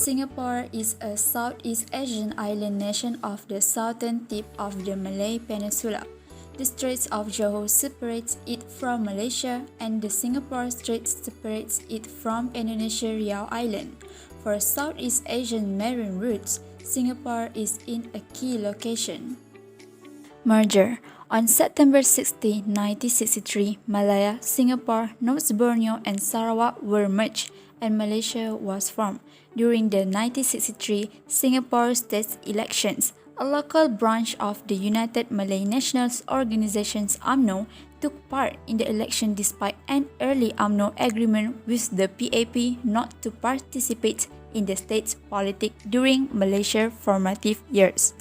Singapore is a Southeast Asian island nation off the southern tip of the Malay Peninsula. The Straits of Johor separates it from Malaysia, and the Singapore Strait separates it from Indonesia Riau Island. For Southeast Asian marine routes, Singapore is in a key location. Merger. On September 16, 1963, Malaya, Singapore, North Borneo, and Sarawak were merged, and Malaysia was formed. During the 1963 Singapore state elections, a local branch of the United Malay Nationals Organisation UMNO took part in the election despite an early UMNO agreement with the PAP not to participate in the state's politics during Malaysia's formative years.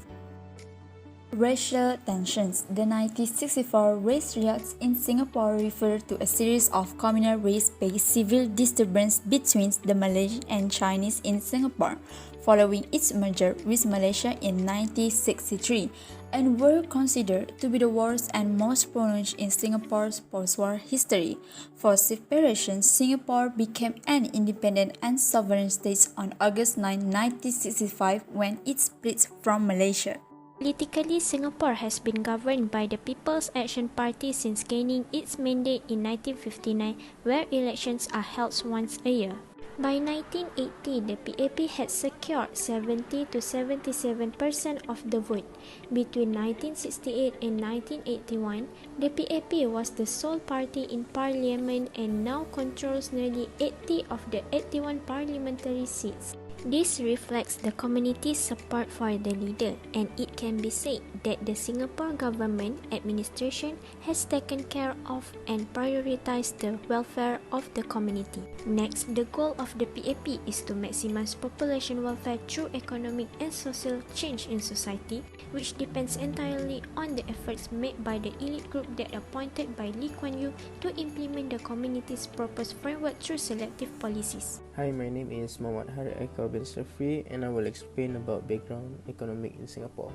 Racial tensions. The 1964 race riots in Singapore refer to a series of communal race-based civil disturbances between the Malaysians and Chinese in Singapore, following its merger with Malaysia in 1963, and were considered to be the worst and most pronounced in Singapore's post-war history. For separation, Singapore became an independent and sovereign state on August 9, 1965 when it split from Malaysia. Politically, Singapore has been governed by the People's Action Party since gaining its mandate in 1959, where elections are held once a year. By 1980, the PAP had secured 70 to 77% of the vote. Between 1968 and 1981, the PAP was the sole party in parliament and now controls nearly 80 of the 81 parliamentary seats. This reflects the community's support for the leader, and it can be said that the Singapore government administration has taken care of and prioritized the welfare of the community. Next, the goal of the PAP is to maximize population welfare through economic and social change in society, which depends entirely on the efforts made by the elite group that appointed by Lee Kuan Yew to implement the community's proposed framework through selective policies. Hi, my name is Mokhtar bin SAFRI, and I will explain about background economic in Singapore.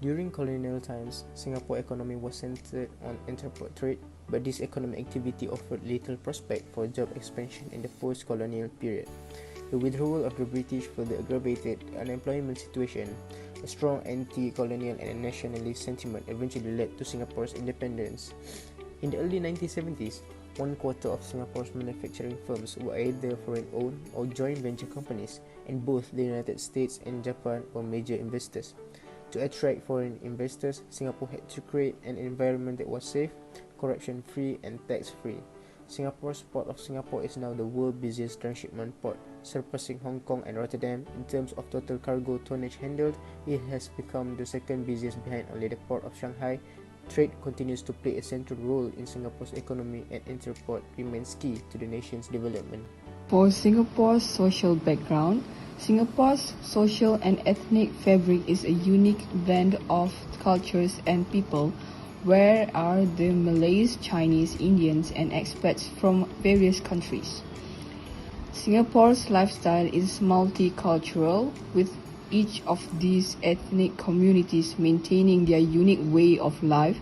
During colonial times, Singapore economy was centered on entrepreneur trade, but this economic activity offered little prospect for job expansion in the post-colonial period. The withdrawal of the British further aggravated the unemployment situation. A strong anti-colonial and nationalist sentiment eventually led to Singapore's independence. In the early 1970s, one quarter of Singapore's manufacturing firms were either foreign-owned or joint venture companies, and both the United States and Japan were major investors. To attract foreign investors, Singapore had to create an environment that was safe, corruption-free, and tax-free. Singapore's Port of Singapore is now the world's busiest transshipment port, surpassing Hong Kong and Rotterdam. In terms of total cargo tonnage handled, it has become the second busiest behind only the Port of Shanghai. Trade continues to play a central role in Singapore's economy, and interport remains key to the nation's development. For Singapore's social background, Singapore's social and ethnic fabric is a unique blend of cultures and people, where are the Malays, Chinese, Indians, and expats from various countries. Singapore's lifestyle is multicultural, with each of these ethnic communities maintaining their unique way of life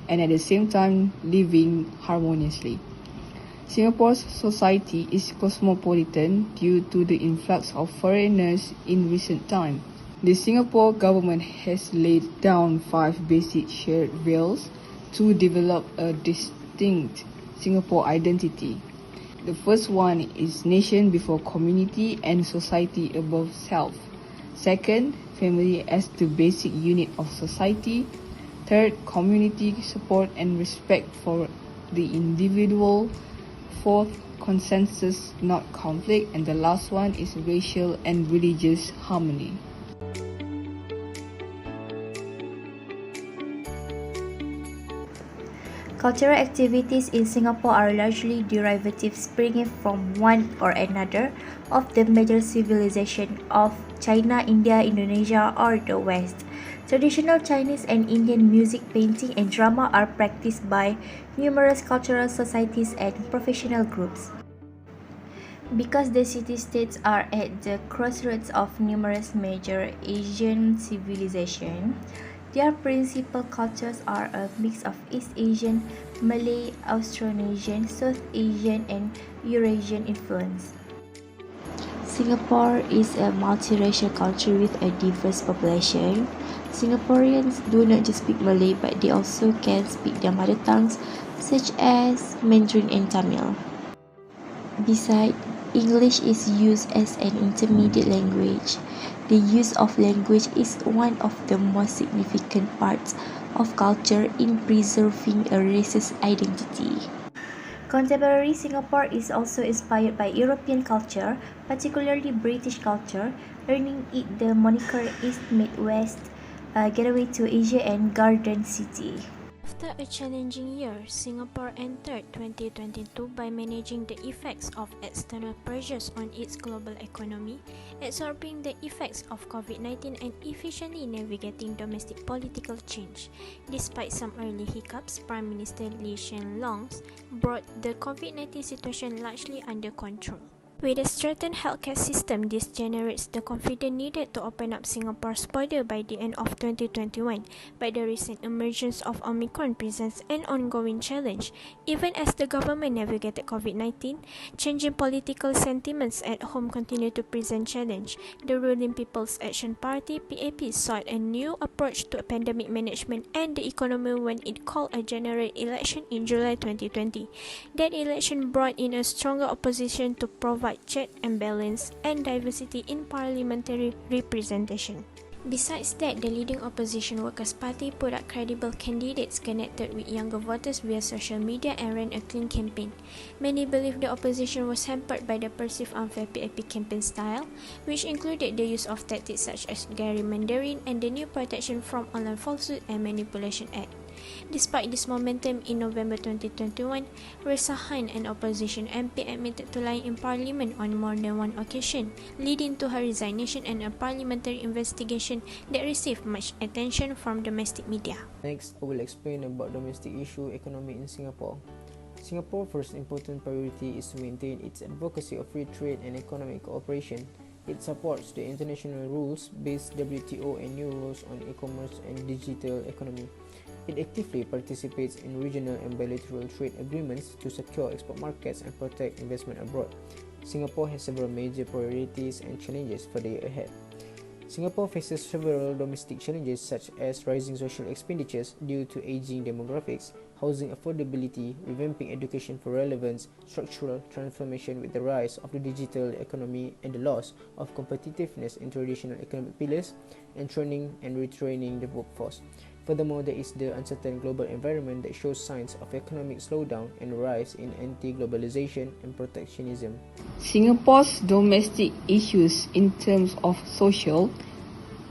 and at the same time living harmoniously. Singapore's society is cosmopolitan due to the influx of foreigners in recent times. The Singapore government has laid down 5 basic shared values to develop a distinct Singapore identity. The first one is nation before community and society above self. Second, family as the basic unit of society. Third, community support and respect for the individual. Fourth, consensus, not conflict. And the last one is racial and religious harmony. Cultural activities in Singapore are largely derivatives springing from one or another of the major civilizations of China, India, Indonesia, or the West. Traditional Chinese and Indian music, painting, and drama are practiced by numerous cultural societies and professional groups. Because the city-states are at the crossroads of numerous major Asian civilizations, their principal cultures are a mix of East Asian, Malay, Austronesian, South Asian, and Eurasian influence. Singapore is a multiracial country with a diverse population. Singaporeans do not just speak Malay, but they also can speak their mother tongues, such as Mandarin and Tamil. Besides, English is used as an intermediate language. The use of language is one of the most significant parts of culture in preserving a race's identity. Contemporary Singapore is also inspired by European culture, particularly British culture, earning it the moniker East Midwest, Gateway to Asia and Garden City. After a challenging year, Singapore entered 2022 by managing the effects of external pressures on its global economy, absorbing the effects of COVID-19 and efficiently navigating domestic political change. Despite some early hiccups, Prime Minister Lee Hsien Loong brought the COVID-19 situation largely under control. With a strengthened healthcare system, this generates the confidence needed to open up Singapore's border by the end of 2021. But the recent emergence of Omicron presents an ongoing challenge. Even as the government navigated COVID-19, changing political sentiments at home continue to present challenge. The ruling People's Action Party (PAP) sought a new approach to pandemic management and the economy when it called a general election in July 2020. That election brought in a stronger opposition to provide check and balance and diversity in parliamentary representation. Besides that, the leading opposition Workers' Party put up credible candidates connected with younger voters via social media and ran a clean campaign. Many believe the opposition was hampered by the perceived unfair PAP campaign style, which included the use of tactics such as gerrymandering and the new Protection from Online Falsehood and Manipulation Act. Despite this momentum, in November 2021, Reza Khan, an opposition MP, admitted to lying in parliament on more than one occasion, leading to her resignation and a parliamentary investigation that received much attention from domestic media. Next, I will explain about domestic issue economy in Singapore. Singapore's first important priority is to maintain its advocacy of free trade and economic cooperation. It supports the international rules-based WTO and new rules on e-commerce and digital economy. It actively participates in regional and bilateral trade agreements to secure export markets and protect investment abroad. Singapore has several major priorities and challenges for the year ahead. Singapore faces several domestic challenges such as rising social expenditures due to aging demographics, housing affordability, revamping education for relevance, structural transformation with the rise of the digital economy and the loss of competitiveness in traditional economic pillars, and training and retraining the workforce. Furthermore, there is the uncertain global environment that shows signs of economic slowdown and a rise in anti-globalization and protectionism. Singapore's domestic issues in terms of social.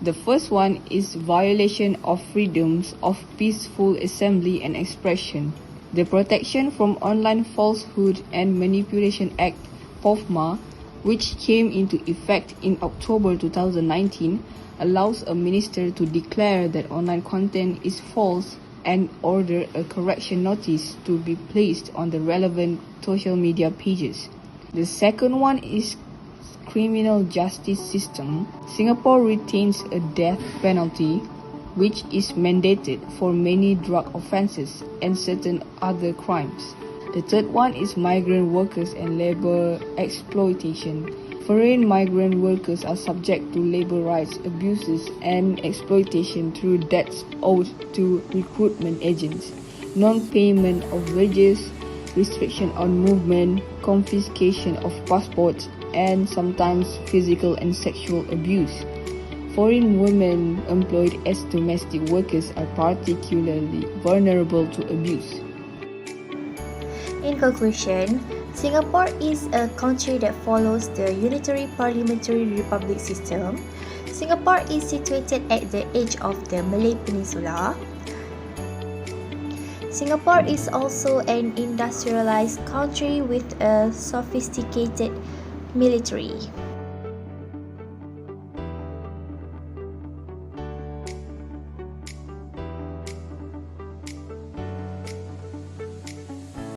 The first one is violation of freedoms of peaceful assembly and expression. The Protection from Online Falsehood and Manipulation Act (POFMA), which came into effect in October 2019, allows a minister to declare that online content is false and order a correction notice to be placed on the relevant social media pages. The second one is criminal justice system. Singapore retains a death penalty, which is mandated for many drug offences and certain other crimes. The third one is migrant workers and labour exploitation. Foreign migrant workers are subject to labour rights abuses and exploitation through debts owed to recruitment agents, non-payment of wages, restriction on movement, confiscation of passports, and sometimes physical and sexual abuse. Foreign women employed as domestic workers are particularly vulnerable to abuse. In conclusion, Singapore is a country that follows the unitary parliamentary republic system. Singapore is situated at the edge of the Malay Peninsula. Singapore is also an industrialized country with a sophisticated military.